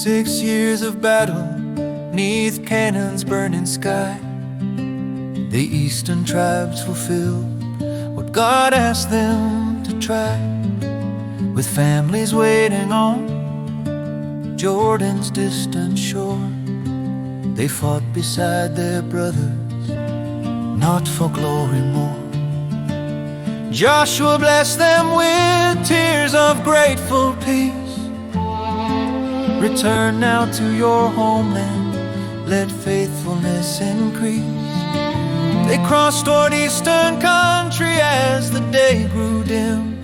6 years of battle neath Canaan's burning sky. The eastern tribes fulfilled what God asked them to try. With families waiting on Jordan's distant shore, they fought beside their brothers, not for glory more. Joshua blessed them with tears of grateful peace. Return now to your homeland, let faithfulness increase. They crossed toward eastern country as the day grew dim,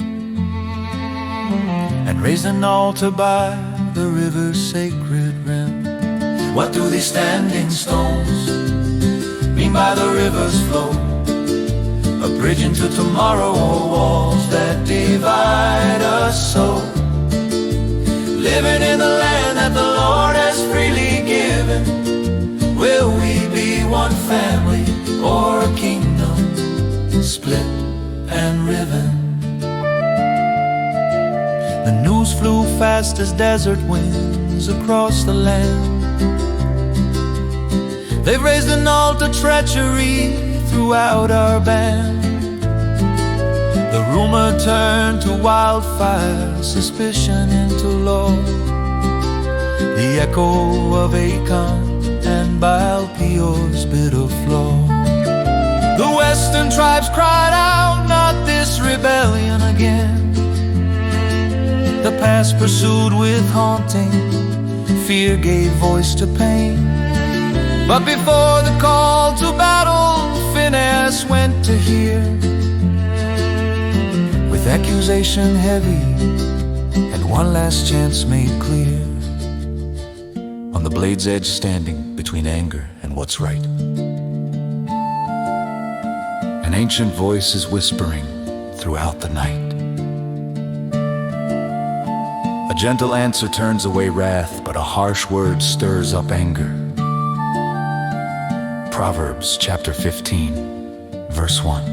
and raised an altar by the river's sacred rim. What do these standing stones mean by the river's flow? A bridge into tomorrow, or walls that divide us so? Living in the land that the Lord has freely given, will we be one family or a kingdom split and riven? The news flew fast as desert winds across the land. They've raised an altar treachery throughout our band. The rumor turned to wildfire, suspicion into law. The echo of Achan and Baal-peor's bitter flaw. The western tribes cried out, not this rebellion again. The past pursued with haunting, fear gave voice to pain. But before the call to battle, Manasseh went to hear, with accusation heavy and one last chance made clear. On the blade's edge standing between anger and what's right, an ancient voice is whispering throughout the night. A gentle answer turns away wrath, but a harsh word stirs up anger. Proverbs chapter 15, verse 1.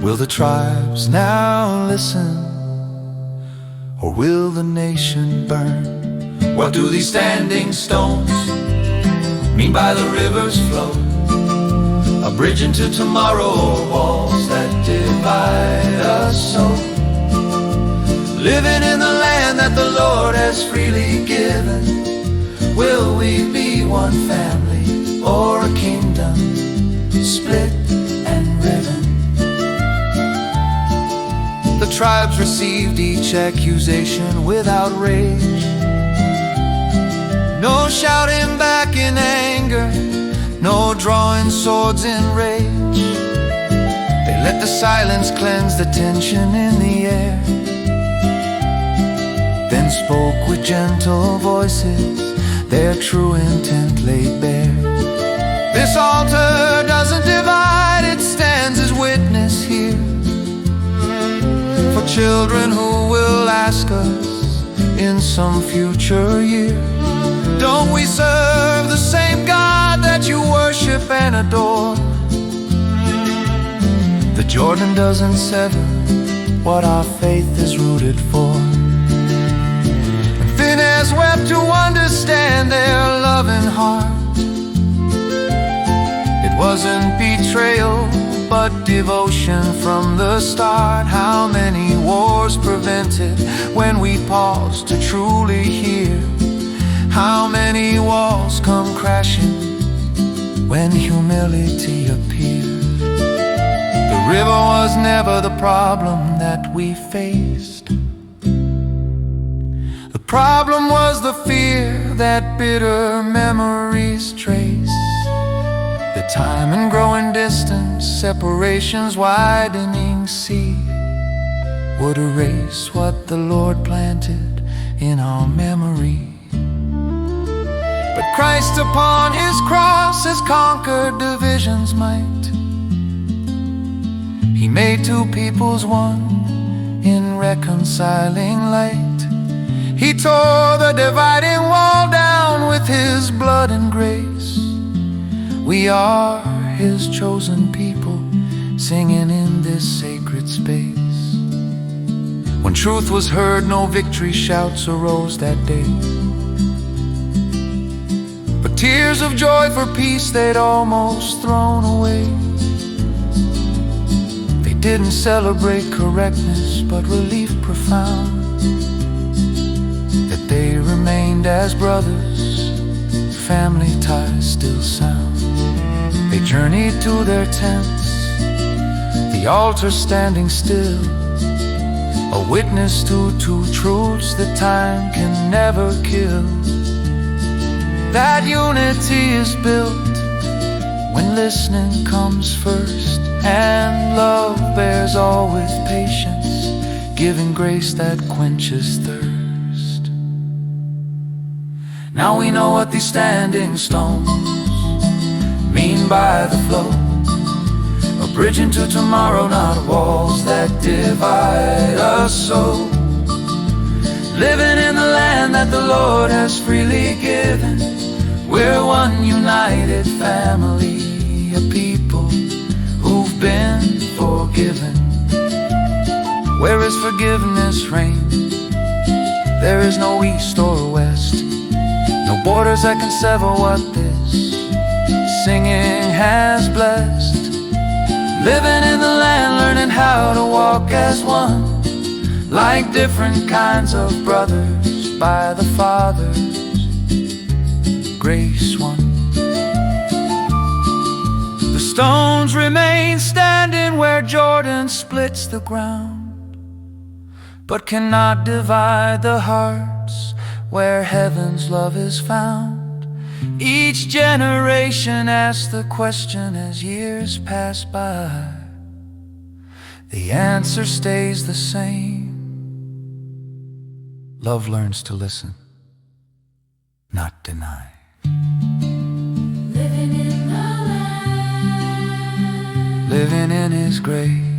Will the tribes now listen, or will the nation burn? What do these standing stones mean by the river's flow? A bridge into tomorrow, or walls that divide us so? Living in the land that the Lord has freely given, will we be one family or a kingdom split and riven? The tribes received each accusation with outrage, no shouting back in anger, no drawing swords in rage. They let the silence cleanse the tension in the air, then spoke with gentle voices, their true intent laid bare. This altar doesn't divide, it stands as witness here, for children who will ask us in some future year, don't we serve the same God that you worship and adore? The Jordan doesn't sever what our faith is rooted for. Manasseh wept to understand their loving heart. It wasn't betrayal, but devotion from the start. How many wars prevented when we pause to truly hear? How many walls come crashing when humility appears? The river was never the problem that we faced. The problem was the fear that bitter memories trace. The time and growing distance, separations widening sea, would erase what the Lord planted in our memory. But Christ upon his cross has conquered division's might. He made two peoples one in reconciling light. He tore the dividing wall down with his blood and grace. We are his chosen people, singing in this sacred space. When truth was heard, no victory shouts arose that day, but tears of joy for peace they'd almost thrown away. They didn't celebrate correctness, but relief profound, that they remained as brothers, family ties still sound. They journeyed to their tents, the altar standing still, a witness to two truths that time can never kill. That unity is built when listening comes first, and love bears all with patience, giving grace that quenches thirst. Now we know what these standing stones mean by the flow, a bridge into tomorrow, not walls that divide us so. Living in the land that the Lord has freely given, we're one united family, a people who've been forgiven. Where is forgiveness reign, there is no east or west, no borders that can sever what this singing has blessed. Living in the land, learning how to walk as one, like different kinds of brothers by the Father's grace won. The stones remain standing where Jordan splits the ground, but cannot divide the hearts where heaven's love is found. Each generation asks the question as years pass by. The answer stays the same. Love learns to listen, not deny. Living in the land, living in His grace.